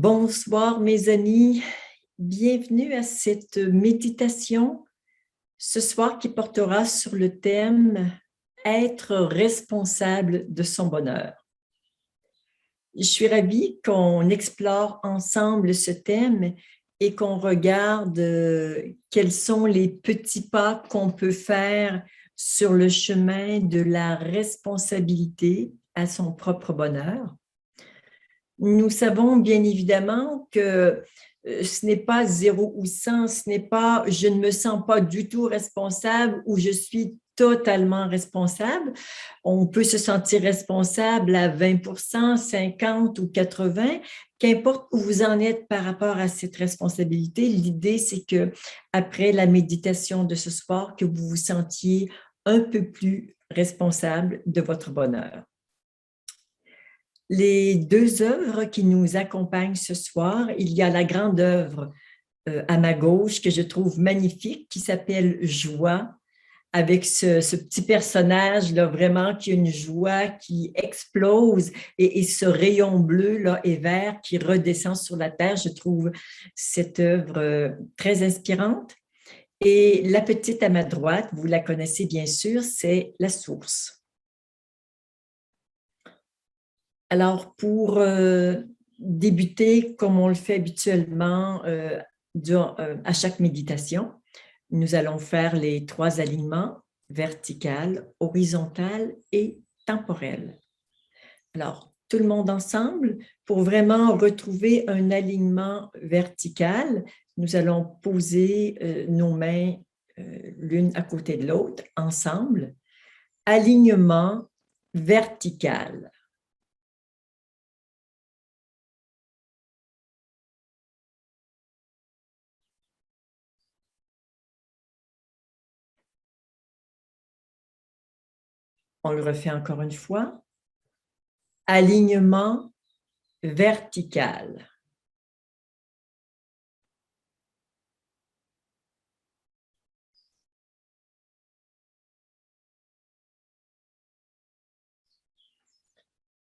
Bonsoir mes amis, bienvenue à cette méditation ce soir qui portera sur le thème « Être responsable de son bonheur ». Je suis ravie qu'on explore ensemble ce thème et qu'on regarde quels sont les petits pas qu'on peut faire sur le chemin de la responsabilité à son propre bonheur. Nous savons bien évidemment que ce n'est pas 0 ou 100, ce n'est pas « je ne me sens pas du tout responsable » ou « je suis totalement responsable ». On peut se sentir responsable à 20%, 50 ou 80, qu'importe où vous en êtes par rapport à cette responsabilité. L'idée, c'est que après la méditation de ce soir, que vous vous sentiez un peu plus responsable de votre bonheur. Les deux œuvres qui nous accompagnent ce soir, il y a la grande œuvre à ma gauche que je trouve magnifique, qui s'appelle « Joie », avec ce petit personnage là, vraiment qui a une joie qui explose et ce rayon bleu là, et vert qui redescend sur la terre. Je trouve cette œuvre très inspirante. Et la petite à ma droite, vous la connaissez bien sûr, c'est La Source. Alors, pour débuter, comme on le fait habituellement à chaque méditation, nous allons faire les 3 alignements, vertical, horizontal et temporel. Alors, tout le monde ensemble, pour vraiment retrouver un alignement vertical, nous allons poser nos mains l'une à côté de l'autre, ensemble. Alignement vertical. On le refait encore une fois. Alignement vertical.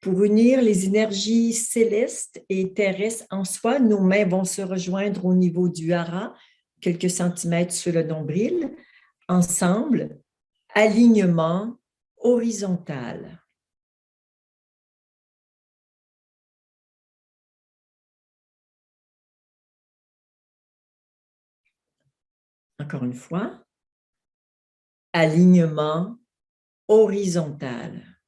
Pour unir les énergies célestes et terrestres en soi, nos mains vont se rejoindre au niveau du hara, quelques centimètres sur le nombril. Ensemble, alignement horizontal. Encore une fois, alignement horizontal.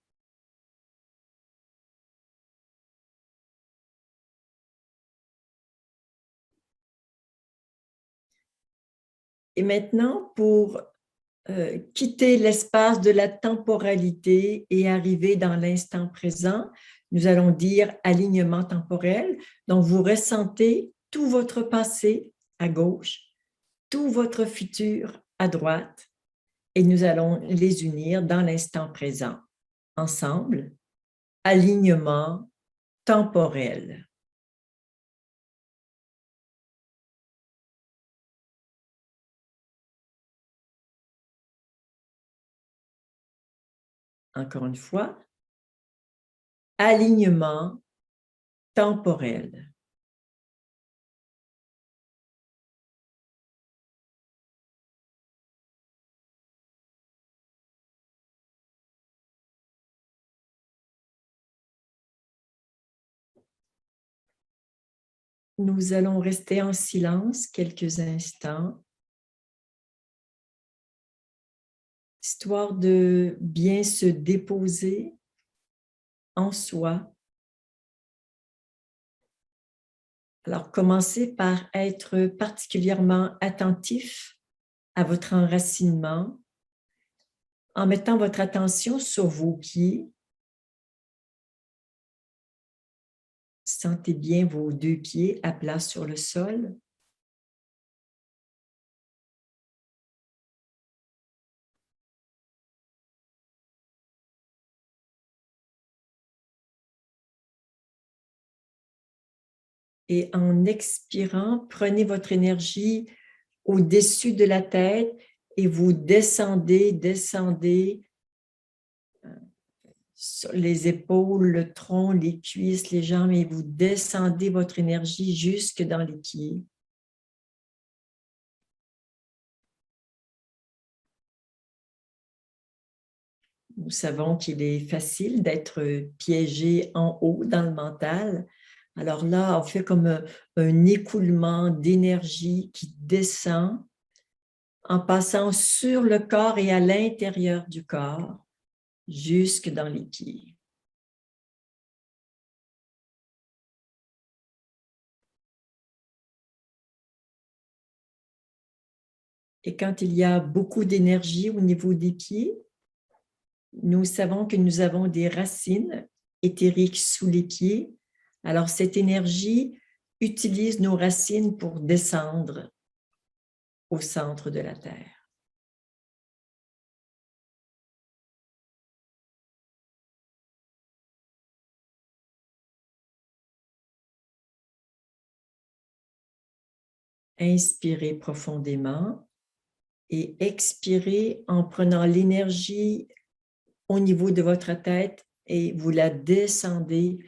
Et maintenant, pour quitter l'espace de la temporalité et arriver dans l'instant présent, nous allons dire alignement temporel. Donc, vous ressentez tout votre passé à gauche, tout votre futur à droite, et nous allons les unir dans l'instant présent. Ensemble, alignement temporel. Encore une fois, alignement temporel. Nous allons rester en silence quelques instants, histoire de bien se déposer en soi. Alors, commencez par être particulièrement attentif à votre enracinement en mettant votre attention sur vos pieds. Sentez bien vos 2 pieds à plat sur le sol. Et en expirant, prenez votre énergie au-dessus de la tête et vous descendez sur les épaules, le tronc, les cuisses, les jambes, et vous descendez votre énergie jusque dans les pieds. Nous savons qu'il est facile d'être piégé en haut dans le mental. Alors là, on fait comme un écoulement d'énergie qui descend en passant sur le corps et à l'intérieur du corps, jusque dans les pieds. Et quand il y a beaucoup d'énergie au niveau des pieds, nous savons que nous avons des racines éthériques sous les pieds. Alors, cette énergie utilise nos racines pour descendre au centre de la Terre. Inspirez profondément et expirez en prenant l'énergie au niveau de votre tête et vous la descendez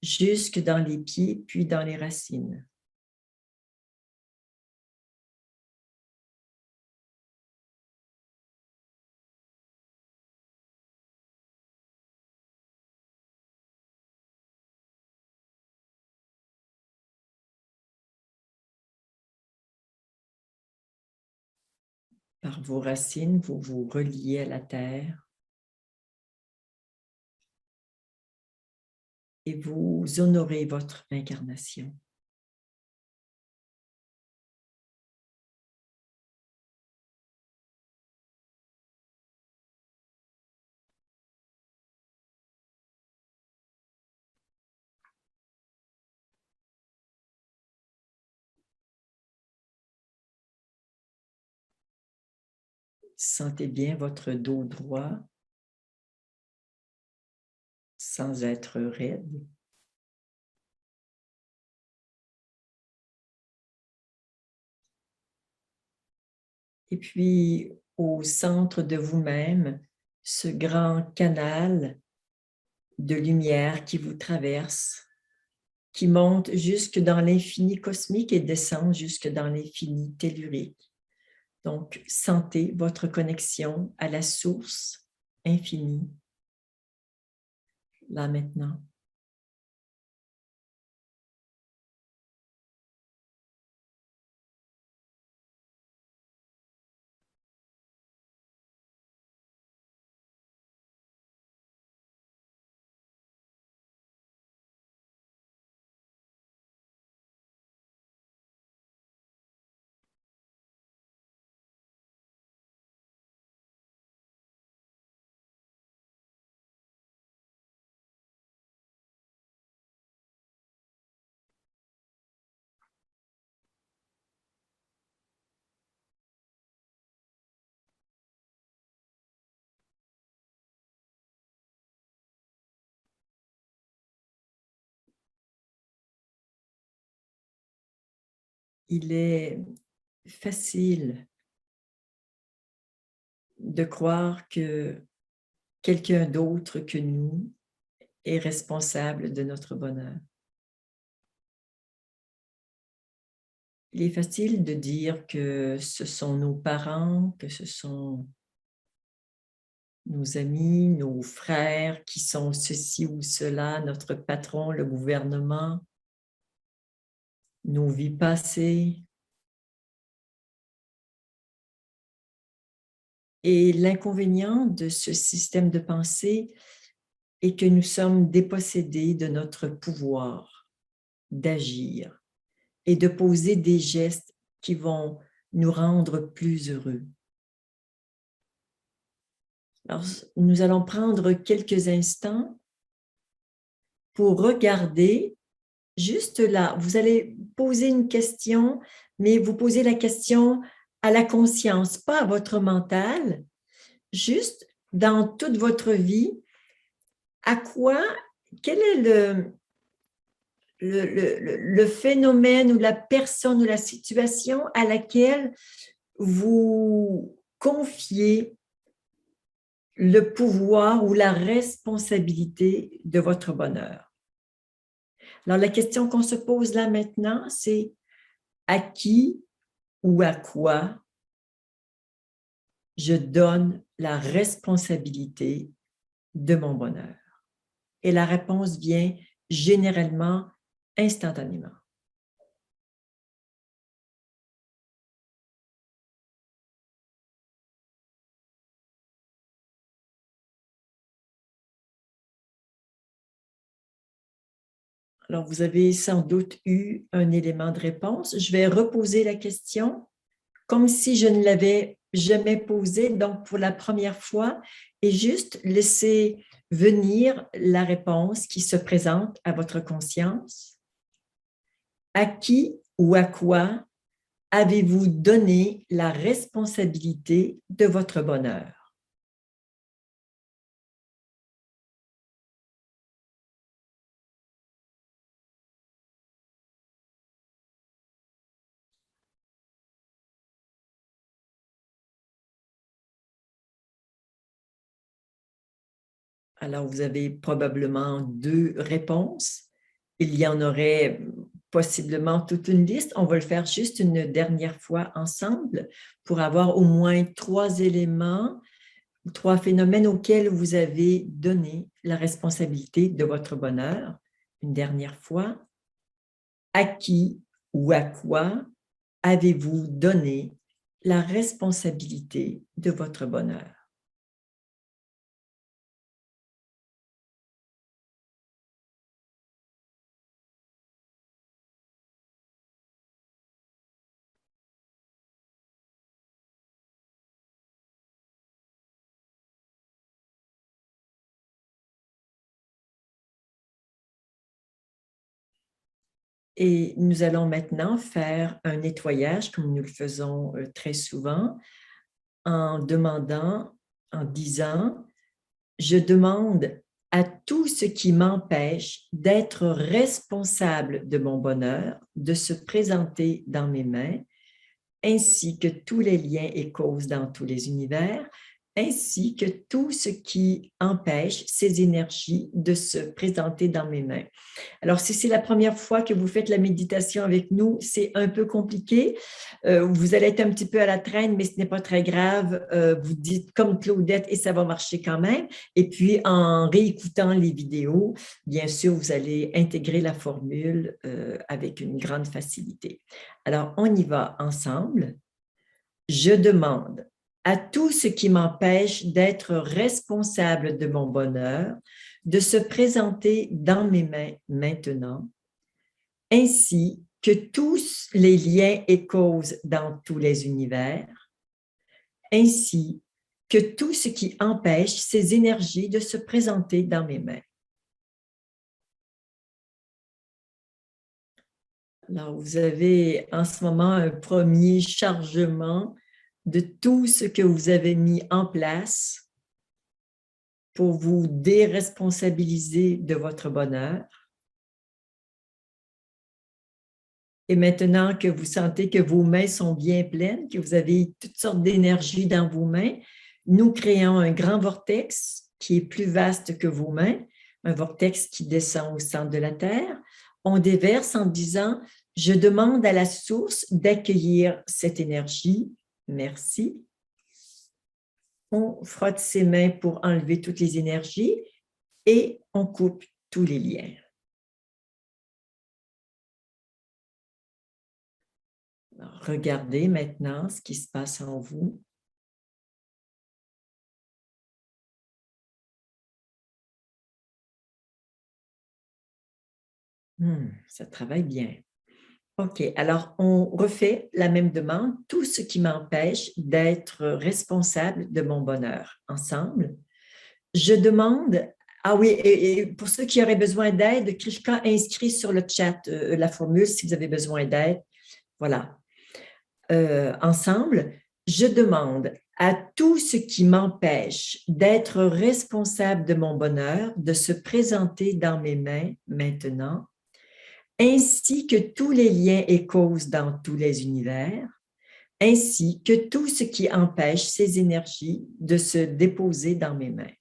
jusque dans les pieds, puis dans les racines. Par vos racines, vous vous reliez à la terre et vous honorez votre incarnation. Sentez bien votre dos droit sans être raide. Et puis, au centre de vous-même, ce grand canal de lumière qui vous traverse, qui monte jusque dans l'infini cosmique et descend jusque dans l'infini tellurique. Donc, sentez votre connexion à la source infinie, là maintenant. Il est facile de croire que quelqu'un d'autre que nous est responsable de notre bonheur. Il est facile de dire que ce sont nos parents, que ce sont nos amis, nos frères qui sont ceci ou cela, notre patron, le gouvernement, nos vies passées. Et l'inconvénient de ce système de pensée est que nous sommes dépossédés de notre pouvoir d'agir et de poser des gestes qui vont nous rendre plus heureux. Alors, nous allons prendre quelques instants pour regarder juste là. Vous allez poser une question, mais vous posez la question à la conscience, pas à votre mental, juste dans toute votre vie, quel est le phénomène ou la personne ou la situation à laquelle vous confiez le pouvoir ou la responsabilité de votre bonheur. Alors, la question qu'on se pose là maintenant, c'est à qui ou à quoi je donne la responsabilité de mon bonheur? Et la réponse vient généralement instantanément. Alors, vous avez sans doute eu un élément de réponse. Je vais reposer la question comme si je ne l'avais jamais posée, donc pour la première fois, et juste laisser venir la réponse qui se présente à votre conscience. À qui ou à quoi avez-vous donné la responsabilité de votre bonheur? Alors, vous avez probablement deux réponses. Il y en aurait possiblement toute une liste. On va le faire juste une dernière fois ensemble pour avoir au moins trois éléments, trois phénomènes auxquels vous avez donné la responsabilité de votre bonheur. Une dernière fois, à qui ou à quoi avez-vous donné la responsabilité de votre bonheur? Et nous allons maintenant faire un nettoyage, comme nous le faisons très souvent, en demandant, en disant, je demande à tout ce qui m'empêche d'être responsable de mon bonheur, de se présenter dans mes mains, ainsi que tous les liens et causes dans tous les univers, ainsi que tout ce qui empêche ces énergies de se présenter dans mes mains. Alors, si c'est la première fois que vous faites la méditation avec nous, c'est un peu compliqué. Vous allez être un petit peu à la traîne, mais ce n'est pas très grave. Vous dites comme Claudette et ça va marcher quand même. Et puis, en réécoutant les vidéos, bien sûr, vous allez intégrer la formule avec une grande facilité. Alors, on y va ensemble. Je demande à tout ce qui m'empêche d'être responsable de mon bonheur de se présenter dans mes mains maintenant, ainsi que tous les liens et causes dans tous les univers, ainsi que tout ce qui empêche ces énergies de se présenter dans mes mains. Alors, vous avez en ce moment un premier chargement de tout ce que vous avez mis en place pour vous déresponsabiliser de votre bonheur. Et maintenant que vous sentez que vos mains sont bien pleines, que vous avez toutes sortes d'énergie dans vos mains, nous créons un grand vortex qui est plus vaste que vos mains, un vortex qui descend au centre de la Terre. On déverse en disant, je demande à la source d'accueillir cette énergie. Merci. On frotte ses mains pour enlever toutes les énergies et on coupe tous les liens. Alors, regardez maintenant ce qui se passe en vous. Ça travaille bien. OK, alors on refait la même demande. Tout ce qui m'empêche d'être responsable de mon bonheur. Ensemble. Je demande, ah oui, et pour ceux qui auraient besoin d'aide, Krishka inscrit sur le chat la formule si vous avez besoin d'aide. Voilà. Ensemble, je demande à tout ce qui m'empêche d'être responsable de mon bonheur de se présenter dans mes mains maintenant, ainsi que tous les liens et causes dans tous les univers, ainsi que tout ce qui empêche ces énergies de se déposer dans mes mains.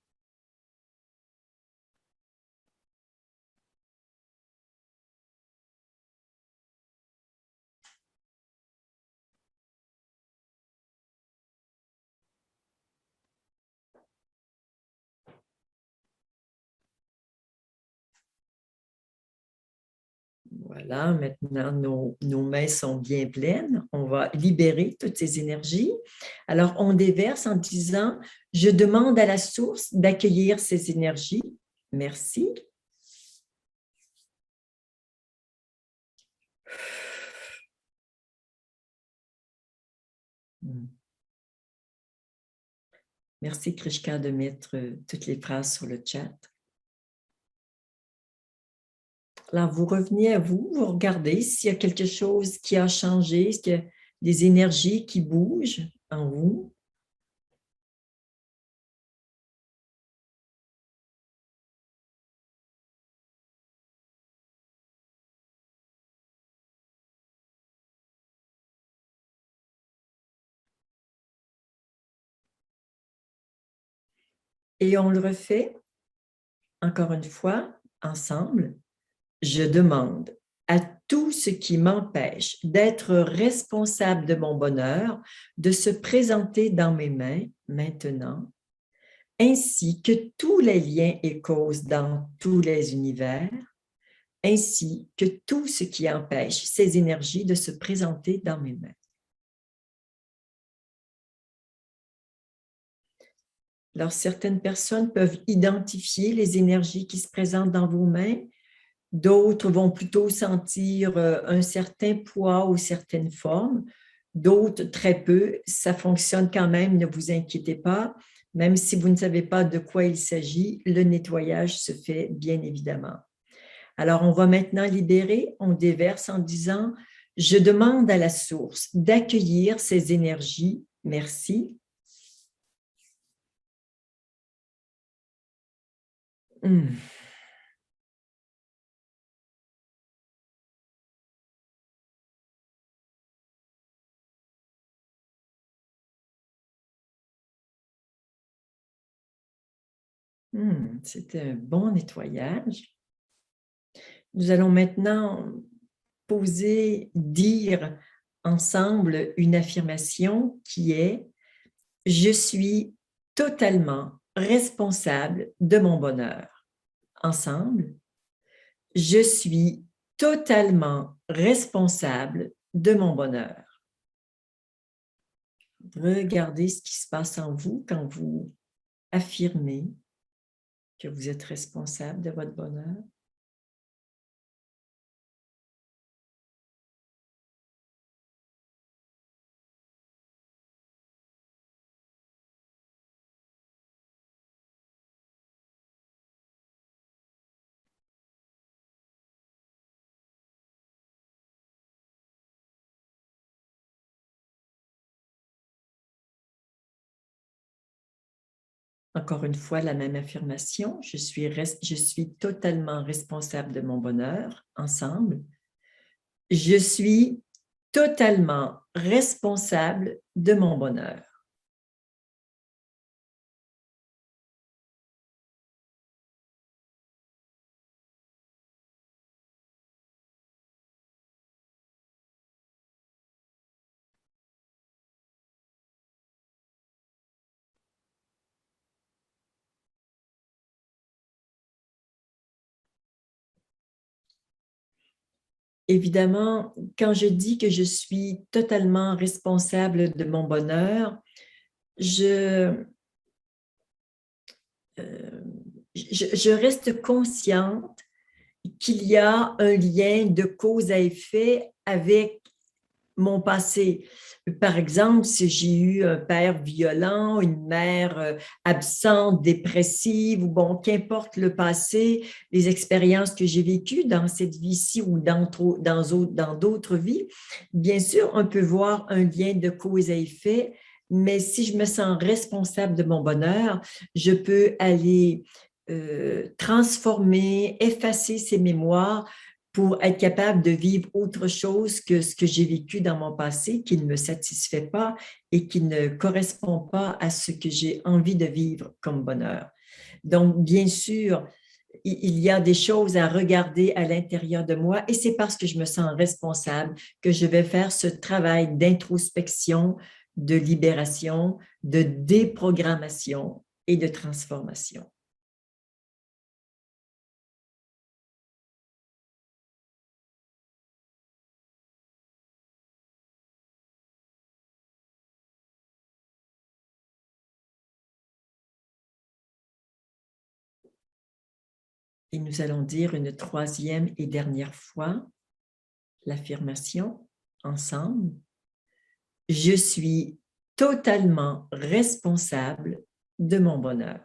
Voilà, maintenant nos mains sont bien pleines. On va libérer toutes ces énergies. Alors, on déverse en disant, je demande à la source d'accueillir ces énergies. Merci. Merci, Krishka, de mettre toutes les phrases sur le chat. Alors, vous revenez à vous, vous regardez s'il y a quelque chose qui a changé, est-ce qu'il y a des énergies qui bougent en vous. Et on le refait, encore une fois, ensemble. Je demande à tout ce qui m'empêche d'être responsable de mon bonheur de se présenter dans mes mains maintenant, ainsi que tous les liens et causes dans tous les univers, ainsi que tout ce qui empêche ces énergies de se présenter dans mes mains. Alors, certaines personnes peuvent identifier les énergies qui se présentent dans vos mains. D'autres vont plutôt sentir un certain poids ou certaines formes. D'autres, très peu. Ça fonctionne quand même, ne vous inquiétez pas. Même si vous ne savez pas de quoi il s'agit, le nettoyage se fait bien évidemment. Alors, on va maintenant libérer. On déverse en disant, je demande à la source d'accueillir ces énergies. Merci. C'était un bon nettoyage. Nous allons maintenant dire ensemble une affirmation qui est « Je suis totalement responsable de mon bonheur ». Ensemble, « Je suis totalement responsable de mon bonheur ». Regardez ce qui se passe en vous quand vous affirmez que vous êtes responsable de votre bonheur. Encore une fois, la même affirmation, je suis totalement responsable de mon bonheur, ensemble. Je suis totalement responsable de mon bonheur. Évidemment, quand je dis que je suis totalement responsable de mon bonheur, je reste consciente qu'il y a un lien de cause à effet avec mon passé. Par exemple, si j'ai eu un père violent, une mère absente, dépressive, ou bon, qu'importe le passé, les expériences que j'ai vécues dans cette vie-ci ou dans d'autres vies, bien sûr, on peut voir un lien de cause à effet, mais si je me sens responsable de mon bonheur, je peux aller transformer, effacer ces mémoires pour être capable de vivre autre chose que ce que j'ai vécu dans mon passé qui ne me satisfait pas et qui ne correspond pas à ce que j'ai envie de vivre comme bonheur. Donc, bien sûr, il y a des choses à regarder à l'intérieur de moi et c'est parce que je me sens responsable que je vais faire ce travail d'introspection, de libération, de déprogrammation et de transformation. Et nous allons dire une troisième et dernière fois l'affirmation ensemble. Je suis totalement responsable de mon bonheur.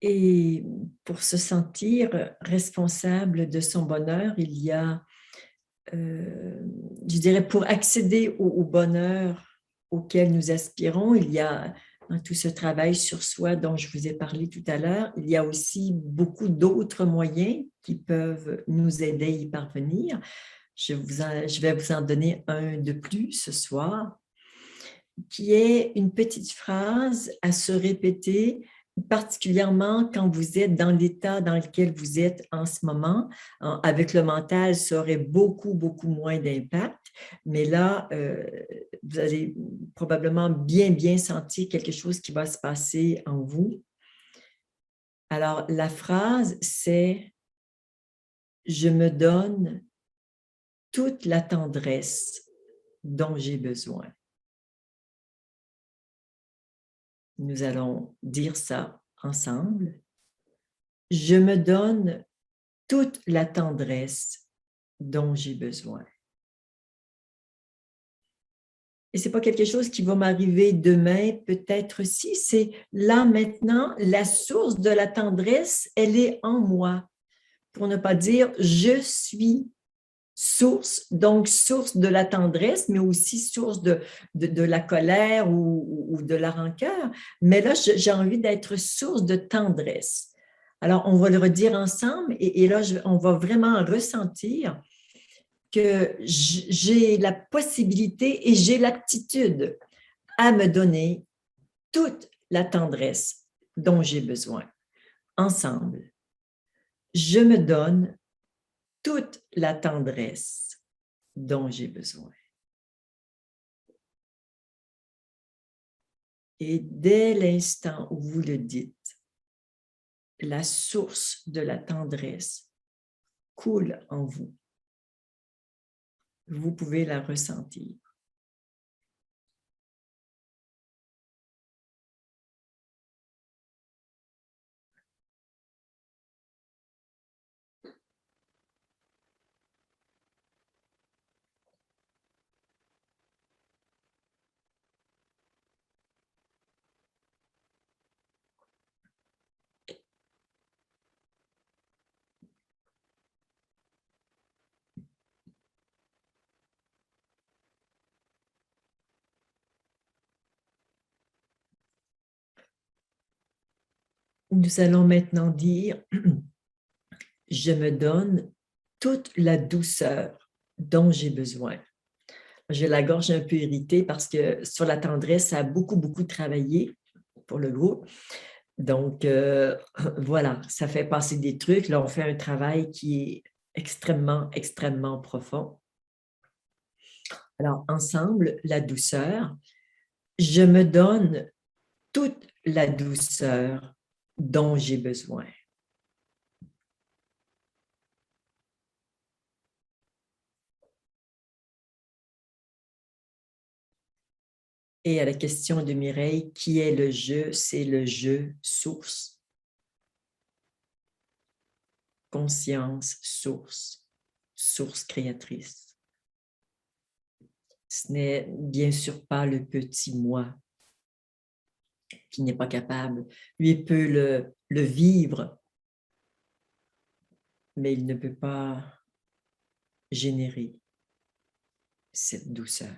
Et pour se sentir responsable de son bonheur, il y a, je dirais, pour accéder au bonheur auquel nous aspirons, il y a dans tout ce travail sur soi dont je vous ai parlé tout à l'heure, il y a aussi beaucoup d'autres moyens qui peuvent nous aider à y parvenir. Je vais vous en donner un de plus ce soir, qui est une petite phrase à se répéter, particulièrement quand vous êtes dans l'état dans lequel vous êtes en ce moment. Avec le mental, ça aurait beaucoup, beaucoup moins d'impact, mais là, vous allez probablement bien, bien sentir quelque chose qui va se passer en vous. Alors, la phrase, c'est « Je me donne toute la tendresse dont j'ai besoin ». Nous allons dire ça ensemble. je me donne toute la tendresse dont j'ai besoin. Et ce n'est pas quelque chose qui va m'arriver demain, peut-être si, c'est là maintenant, la source de la tendresse, elle est en moi. Pour ne pas dire je suis source, donc source de la tendresse, mais aussi source de la colère ou de la rancœur. Mais là, j'ai envie d'être source de tendresse. Alors, on va le redire ensemble et là, on va vraiment ressentir que j'ai la possibilité et j'ai l'aptitude à me donner toute la tendresse dont j'ai besoin. Ensemble, je me donne toute la tendresse dont j'ai besoin. Et dès l'instant où vous le dites, la source de la tendresse coule en vous. Vous pouvez la ressentir. Nous allons maintenant dire, je me donne toute la douceur dont j'ai besoin. J'ai la gorge un peu irritée parce que sur la tendresse, ça a beaucoup, beaucoup travaillé pour le groupe. Donc, voilà, ça fait passer des trucs. Là, on fait un travail qui est extrêmement, extrêmement profond. Alors, ensemble, la douceur. Je me donne toute la douceur dont j'ai besoin. Et à la question de Mireille, qui est le je? C'est le je source. Conscience source. Source créatrice. Ce n'est bien sûr pas le petit moi qui n'est pas capable. Lui, il peut le vivre, mais il ne peut pas générer cette douceur.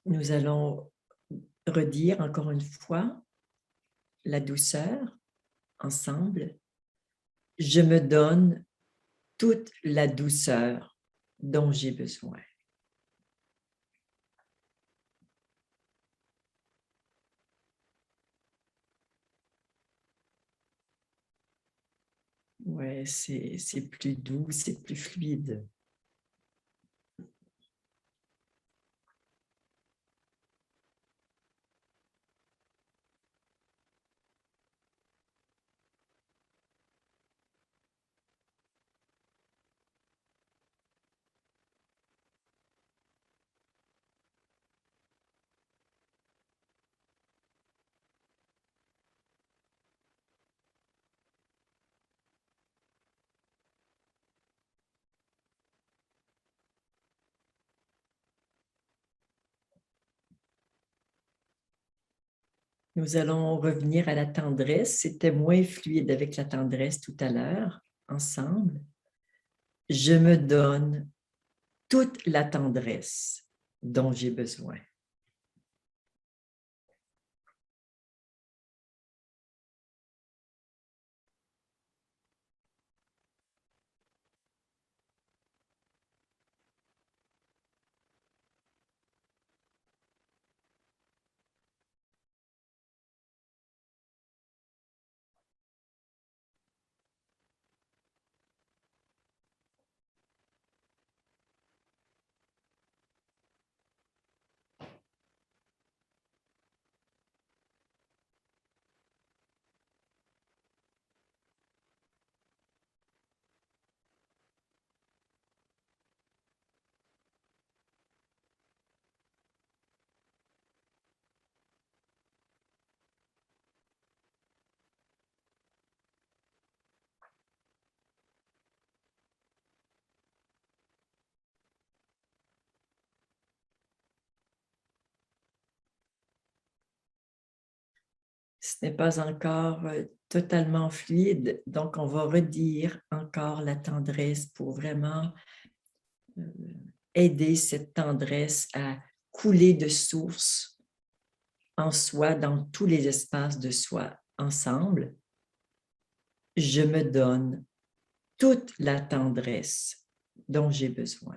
Nous allons redire encore une fois la douceur ensemble. Je me donne toute la douceur dont j'ai besoin. Ouais, c'est plus doux, c'est plus fluide. Nous allons revenir à la tendresse. C'était moins fluide avec la tendresse tout à l'heure, ensemble. Je me donne toute la tendresse dont j'ai besoin. Ce n'est pas encore totalement fluide, donc on va redire encore la tendresse pour vraiment aider cette tendresse à couler de source en soi, dans tous les espaces de soi, ensemble. Je me donne toute la tendresse dont j'ai besoin.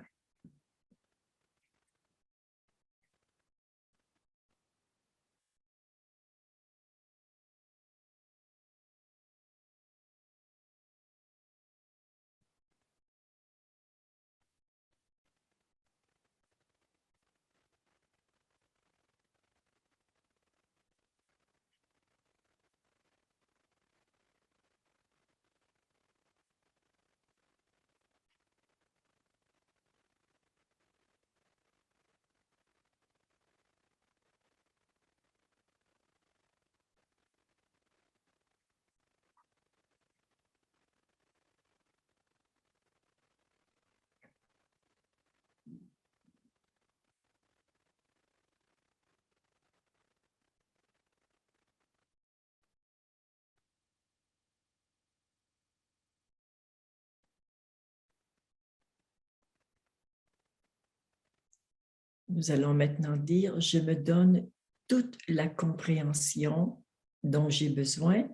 Nous allons maintenant dire, je me donne toute la compréhension dont j'ai besoin.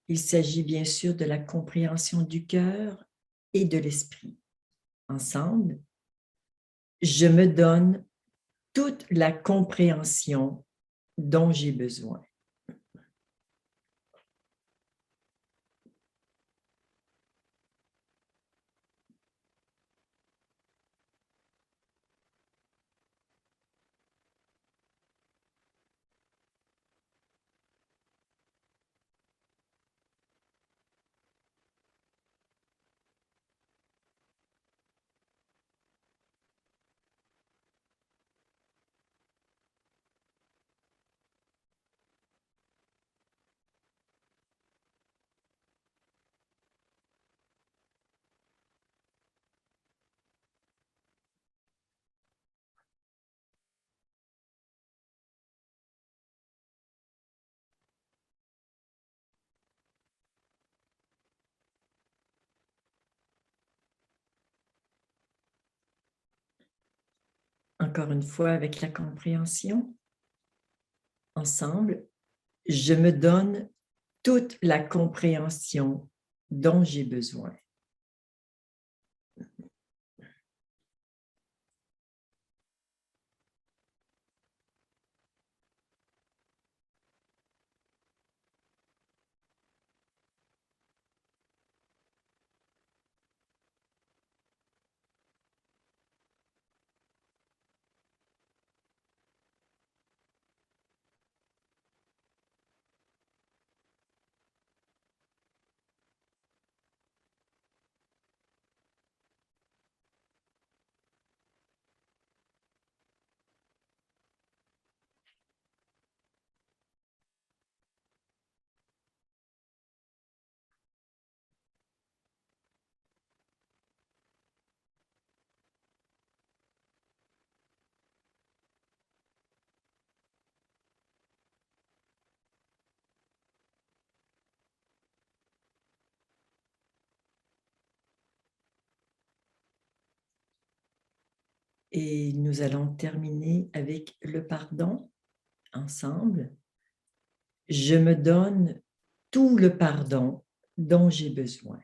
Il s'agit bien sûr de la compréhension du cœur et de l'esprit. Ensemble, je me donne toute la compréhension dont j'ai besoin. Encore une fois, avec la compréhension, ensemble, je me donne toute la compréhension dont j'ai besoin. Et nous allons terminer avec le pardon ensemble. Je me donne tout le pardon dont j'ai besoin.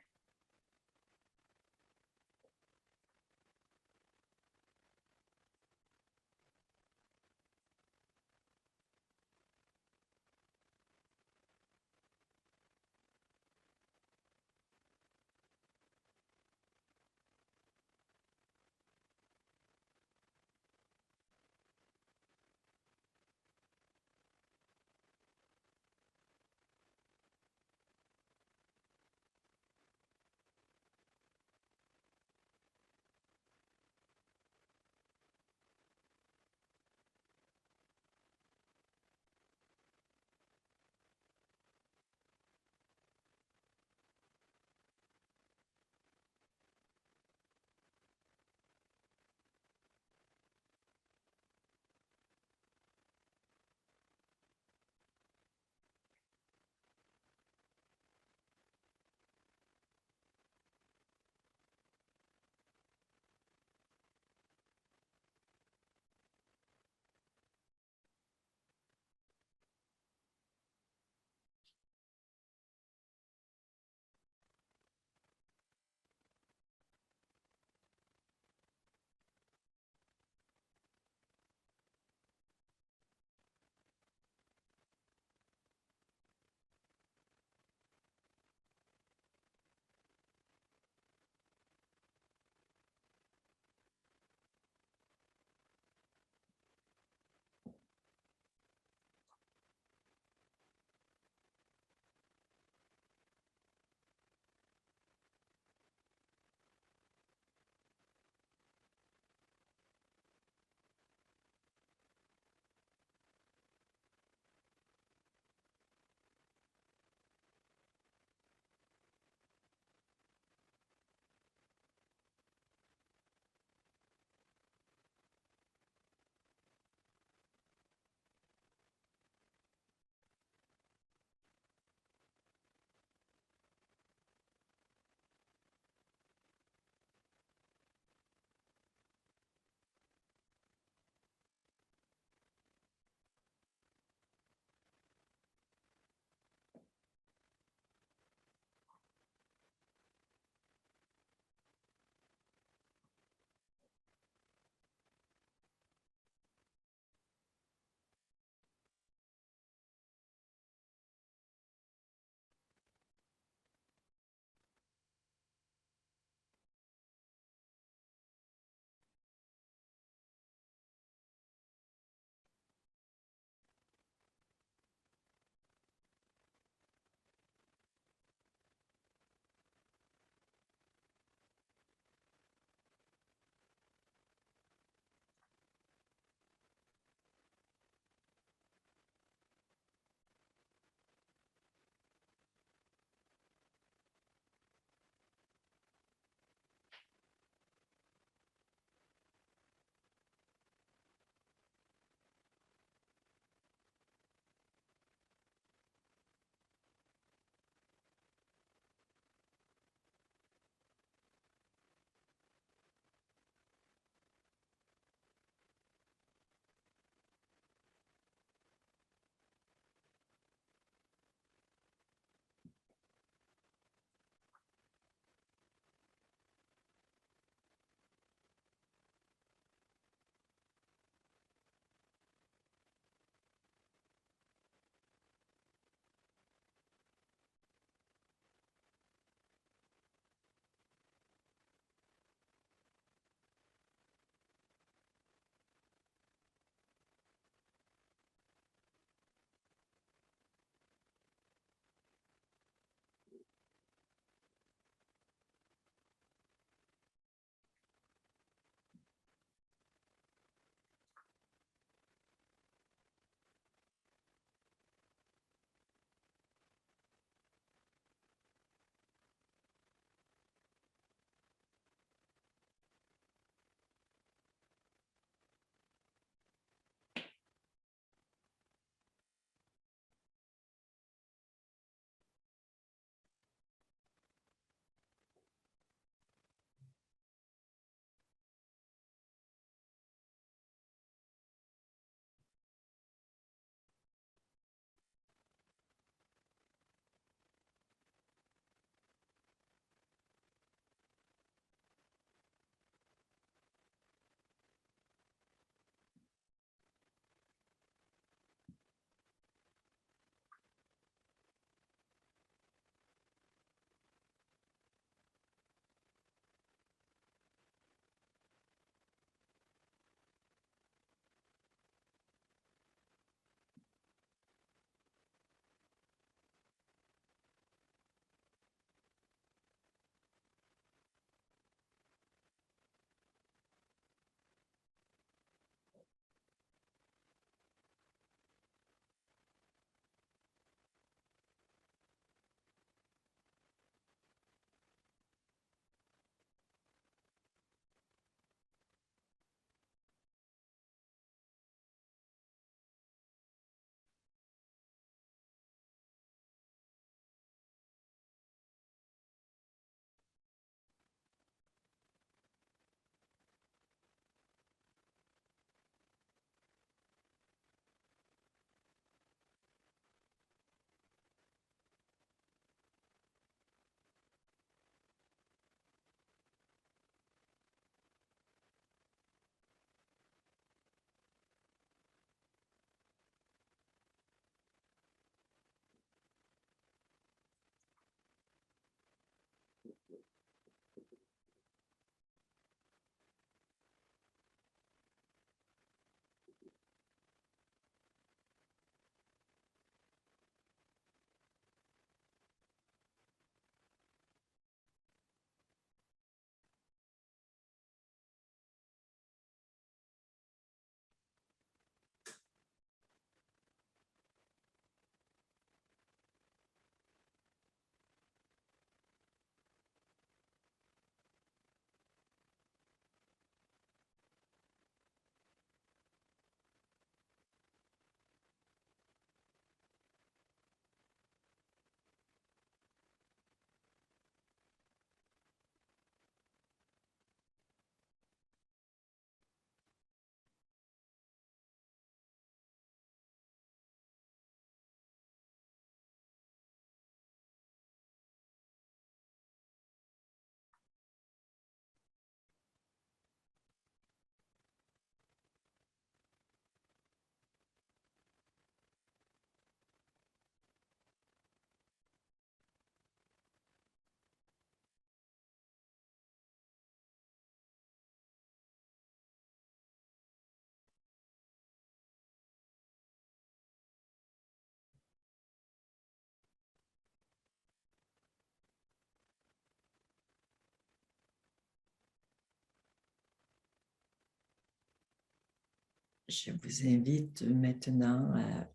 Je vous invite maintenant à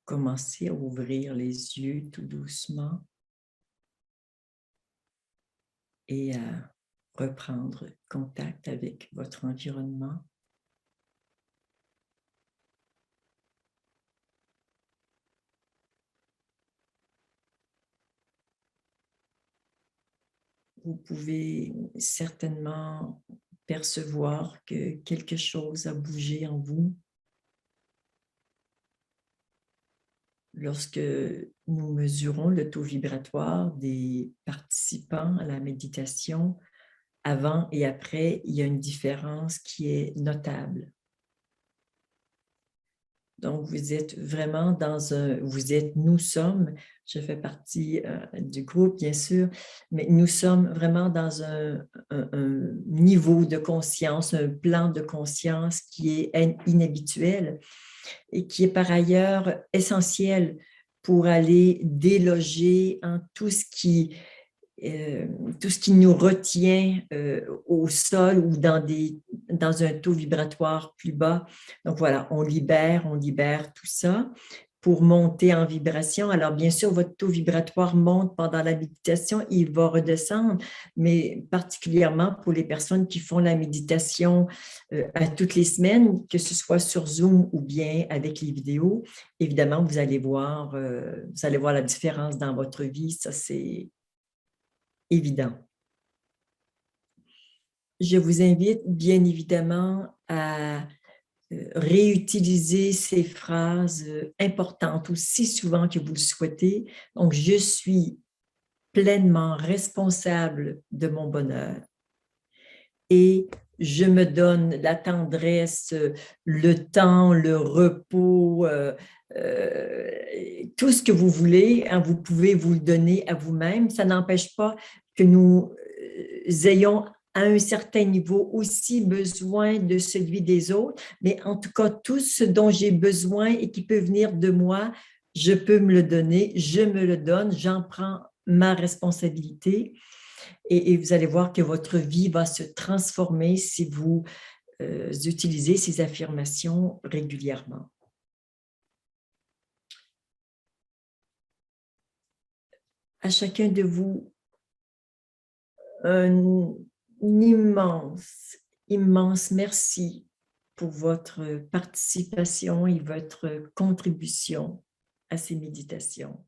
commencer à ouvrir les yeux tout doucement et à reprendre contact avec votre environnement. Vous pouvez certainement percevoir que quelque chose a bougé en vous. Lorsque nous mesurons le taux vibratoire des participants à la méditation, avant et après, il y a une différence qui est notable. Donc, vous êtes vraiment nous sommes, je fais partie du groupe, bien sûr, mais nous sommes vraiment dans un niveau de conscience, un plan de conscience qui est inhabituel et qui est par ailleurs essentiel pour aller déloger tout ce qui nous retient au sol ou dans un taux vibratoire plus bas. Donc voilà, on libère tout ça pour monter en vibration. Alors bien sûr, votre taux vibratoire monte pendant la méditation, il va redescendre, mais particulièrement pour les personnes qui font la méditation à toutes les semaines, que ce soit sur Zoom ou bien avec les vidéos, évidemment, vous allez voir la différence dans votre vie, ça c'est évident. Je vous invite bien évidemment à réutiliser ces phrases importantes aussi souvent que vous le souhaitez. Donc, je suis pleinement responsable de mon bonheur et je me donne la tendresse, le temps, le repos, tout ce que vous voulez, hein, vous pouvez vous le donner à vous-même. Ça n'empêche pas que nous ayons à un certain niveau aussi besoin de celui des autres, mais en tout cas, tout ce dont j'ai besoin et qui peut venir de moi, je peux me le donner, je me le donne, j'en prends ma responsabilité et vous allez voir que votre vie va se transformer si vous utilisez ces affirmations régulièrement. À chacun de vous, un immense, immense merci pour votre participation et votre contribution à ces méditations.